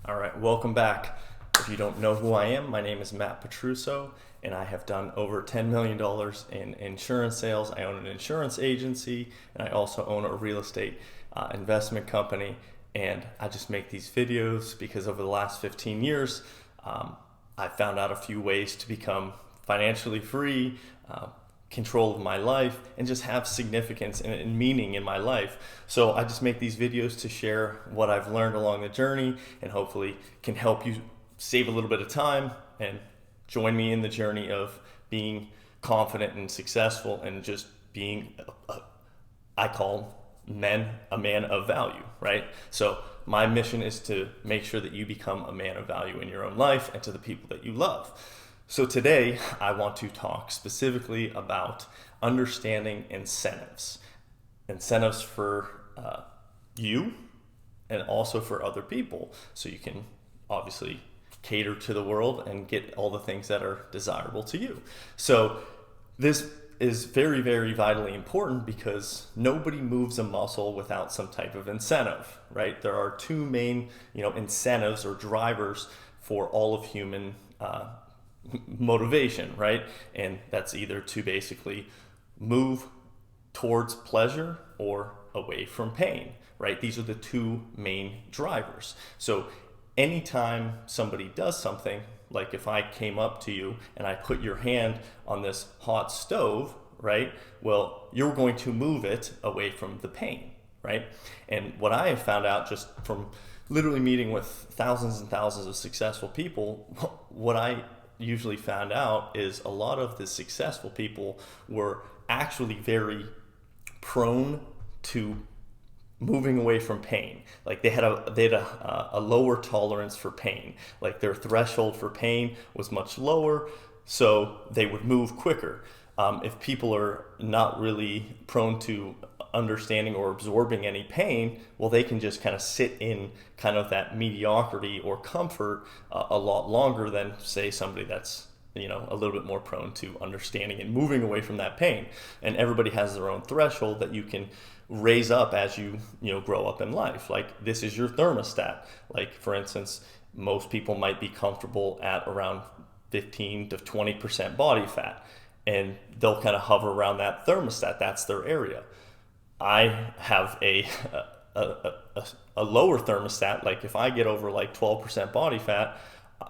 All right, welcome back. If you don't know who I am, my name is Matt Petruso, and I have done over $10 million in insurance sales. I own an insurance agency, and I also own a real estate investment company. And I just make these videos because over the last 15 years, I found out a few ways to become financially free, control of my life, and just have significance and meaning in my life. So I just make these videos to share what I've learned along the journey, and hopefully can help you save a little bit of time and join me in the journey of being confident and successful and just being I call a man of value, right? So my mission is to make sure that you become a man of value in your own life and to the people that you love. So today I want to talk specifically about understanding incentives. Incentives for you and also for other people, so you can obviously cater to the world and get all the things that are desirable to you. So this is very, very vitally important because nobody moves a muscle without some type of incentive, right? There are two main, incentives or drivers for all of human motivation, right? And that's either to basically move towards pleasure or away from pain, right? These are the two main drivers. So anytime somebody does something, like if I came up to you and I put your hand on this hot stove, right? Well, you're going to move it away from the pain, right? And what I have found out just from literally meeting with thousands and thousands of successful people, what I usually found out is a lot of the successful people were actually very prone to moving away from pain. Like they had a lower tolerance for pain. Like their threshold for pain was much lower, so they would move quicker. If people are not really prone to understanding or absorbing any pain, well, they can just kind of sit in kind of that mediocrity or comfort a lot longer than, say, somebody that's a little bit more prone to understanding and moving away from that pain. And everybody has their own threshold that you can raise up as you grow up in life. Like this is your thermostat. Like for instance, most people might be comfortable at around 15 to 20% body fat, and they'll kind of hover around that thermostat. That's their area. I have a lower thermostat. Like if I get over like 12% body fat,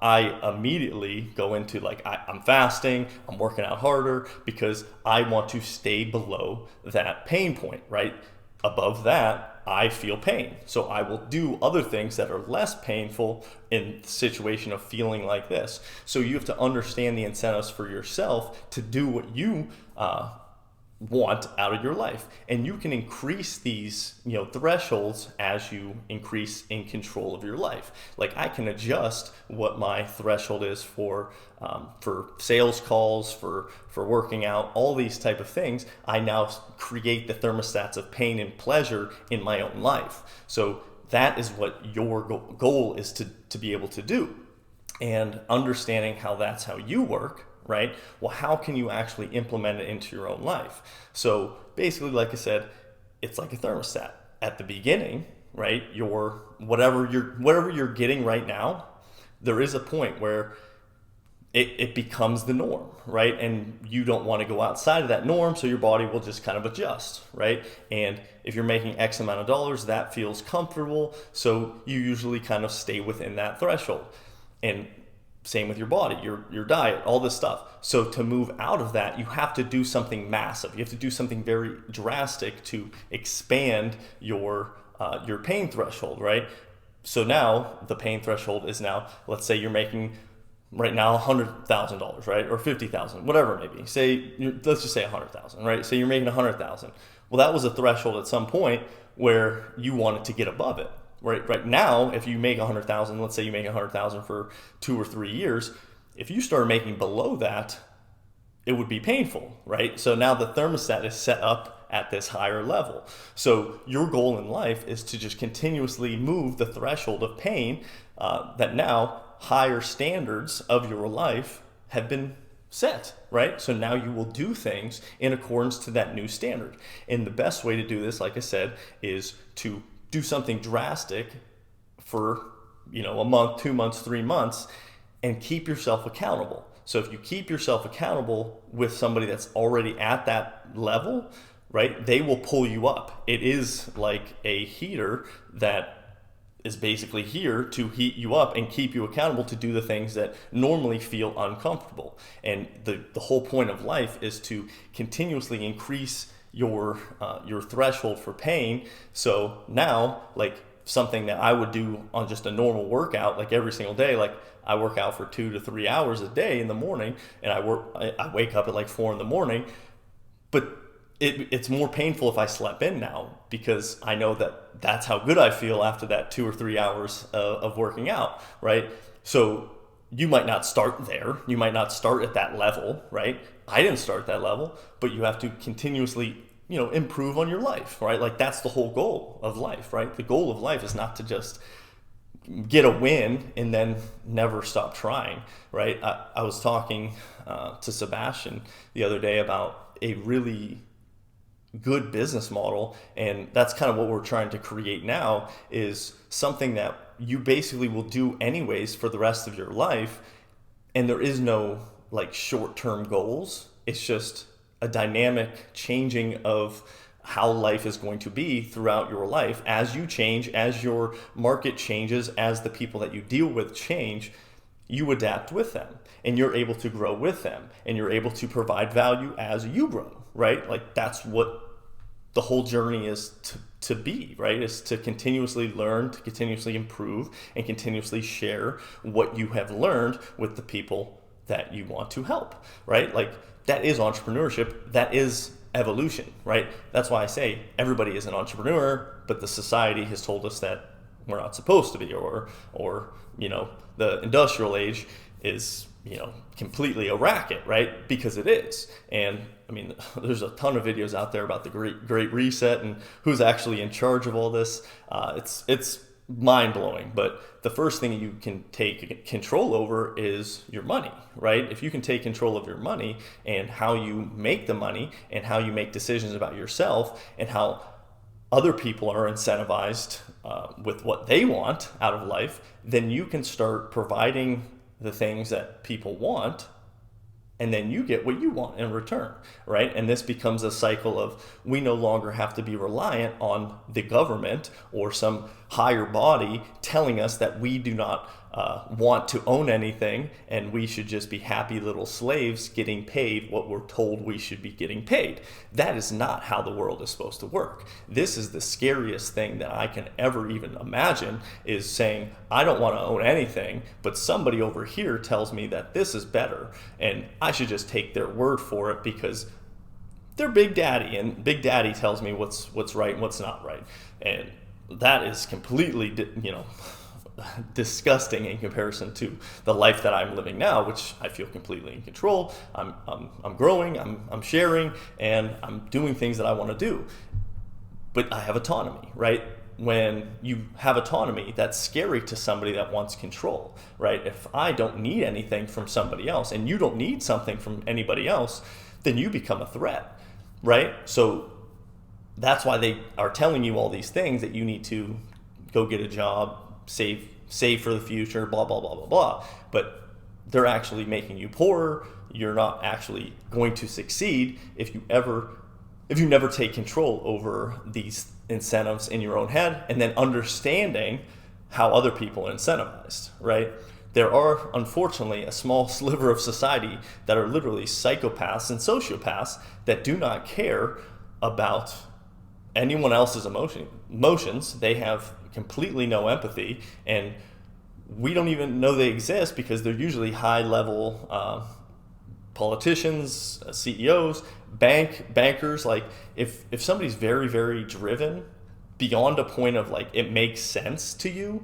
I immediately go into I'm fasting, I'm working out harder because I want to stay below that pain point, right? Above that, I feel pain. So I will do other things that are less painful in the situation of feeling like this. So you have to understand the incentives for yourself to do what you want out of your life, and you can increase these thresholds as you increase in control of your life. Like I can adjust what my threshold is for sales calls, for working out, all these type of things. I now create the thermostats of pain and pleasure in my own life. So that is what your goal is to be able to do, and understanding how that's how you work, right? Well, how can you actually implement it into your own life? So basically, like I said, it's like a thermostat. At the beginning, right, whatever you're getting right now, there is a point where it becomes the norm, right? And you don't want to go outside of that norm, so your body will just kind of adjust, right? And if you're making X amount of dollars, that feels comfortable, so you usually kind of stay within that threshold. And same with your body, your diet, all this stuff. So to move out of that, you have to do something massive. You have to do something very drastic to expand your pain threshold, right? So now the pain threshold is now, let's say you're making right now $100,000, right, or $50,000, whatever it may be. Let's just say $100,000, right? So you're making $100,000. Well, that was a threshold at some point where you wanted to get above it. Right now, if you make 100,000, let's say you make 100,000 for 2 or 3 years, if you start making below that, it would be painful, right? So now the thermostat is set up at this higher level. So your goal in life is to just continuously move the threshold of pain, that now higher standards of your life have been set, right? So now you will do things in accordance to that new standard. And the best way to do this, like I said, is to do something drastic for a month, 2 months, 3 months, and keep yourself accountable. So if you keep yourself accountable with somebody that's already at that level, right, they will pull you up. It is like a heater that is basically here to heat you up and keep you accountable to do the things that normally feel uncomfortable. And the whole point of life is to continuously increase your threshold for pain. So now, like, something that I would do on just a normal workout, like every single day, like I work out for 2 to 3 hours a day in the morning, and I wake up at like 4 in the morning, but it's more painful if I slept in now, because I know that that's how good I feel after that 2 or 3 hours of working out, right? So you might not start there. You might not start at that level, right? I didn't start at that level, but you have to continuously, improve on your life, right? Like, that's the whole goal of life, right? The goal of life is not to just get a win and then never stop trying, right? I was talking to Sebastian the other day about a really good business model, and that's kind of what we're trying to create now, is something that you basically will do anyways for the rest of your life, and there is no like short-term goals. It's just a dynamic changing of how life is going to be throughout your life. As you change, as your market changes, as the people that you deal with change, you adapt with them, and you're able to grow with them, and you're able to provide value as you grow, right? Like, that's what the whole journey is to be, right? Is to continuously learn, to continuously improve, and continuously share what you have learned with the people that you want to help, right? Like, that is entrepreneurship. That is evolution, right? That's why I say everybody is an entrepreneur, but the society has told us that we're not supposed to be, or the industrial age is, completely a racket, right? Because it is. And I mean, there's a ton of videos out there about the Great Reset and who's actually in charge of all this. It's mind-blowing. But the first thing you can take control over is your money, right? If you can take control of your money and how you make the money and how you make decisions about yourself and how other people are incentivized with what they want out of life, then you can start providing the things that people want, and then you get what you want in return, right? And this becomes a cycle of, we no longer have to be reliant on the government or some higher body telling us that we do not want to own anything, and we should just be happy little slaves getting paid what we're told we should be getting paid. That is not how the world is supposed to work. This is the scariest thing that I can ever even imagine, is saying, I don't want to own anything, but somebody over here tells me that this is better, and I should just take their word for it because they're Big Daddy, and Big Daddy tells me what's right and what's not right. And that is completely, disgusting in comparison to the life that I'm living now, which I feel completely in control. I'm growing, I'm sharing, and I'm doing things that I want to do. But I have autonomy, right? When you have autonomy, that's scary to somebody that wants control, right? If I don't need anything from somebody else, and you don't need something from anybody else, then you become a threat, right? So that's why they are telling you all these things, that you need to go get a job, save for the future, blah, blah, blah, blah, blah. But they're actually making you poorer. You're not actually going to succeed if you never take control over these incentives in your own head, and then understanding how other people are incentivized, right? There are, unfortunately, a small sliver of society that are literally psychopaths and sociopaths that do not care about anyone else's emotions. They have completely no empathy, and we don't even know they exist because they're usually high-level politicians, CEOs, bankers. Like, if somebody's very, very driven beyond a point of like it makes sense to you,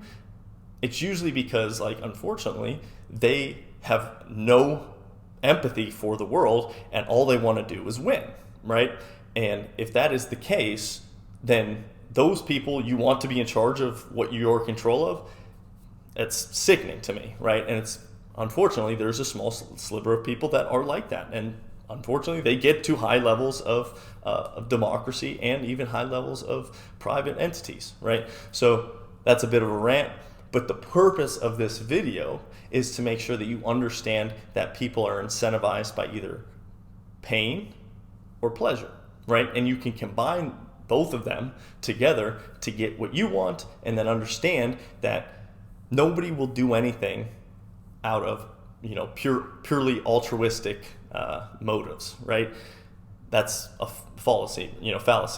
it's usually because, like, unfortunately, they have no empathy for the world, and all they want to do is win, right? And if that is the case, then those people, you want to be in charge of what you're in control of. It's sickening to me, right? And it's, unfortunately, there's a small sliver of people that are like that, and unfortunately, they get to high levels of democracy and even high levels of private entities, right? So that's a bit of a rant, But the purpose of this video is to make sure that you understand that people are incentivized by either pain or pleasure, right? And you can combine both of them together to get what you want, and then understand that nobody will do anything out of purely altruistic motives, right? That's a fallacy,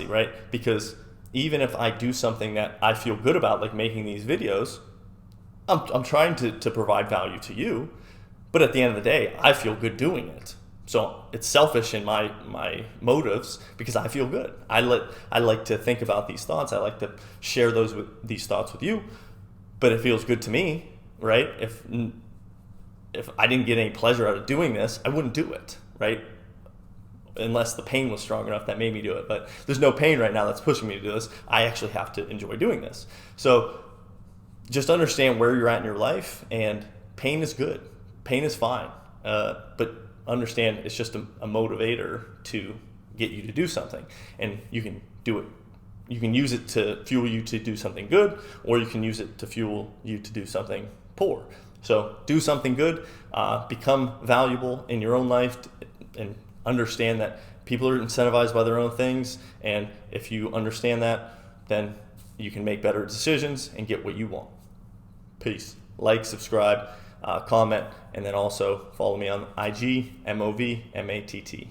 right? Because even if I do something that I feel good about, like making these videos, I'm trying to provide value to you, but at the end of the day, I feel good doing it. So it's selfish in my motives because I feel good. I like to think about these thoughts. I like to share these thoughts with you, but it feels good to me, right? If I didn't get any pleasure out of doing this, I wouldn't do it, right? Unless the pain was strong enough that made me do it. But there's no pain right now that's pushing me to do this. I actually have to enjoy doing this. So just understand where you're at in your life, and pain is good. Pain is fine. But understand it's just a motivator to get you to do something. And you can do it. You can use it to fuel you to do something good, or you can use it to fuel you to do something poor. So do something good, become valuable in your own life, and understand that people are incentivized by their own things. And if you understand that, then you can make better decisions and get what you want. Peace. Like, subscribe, comment, and then also follow me on IG, MOVMATT.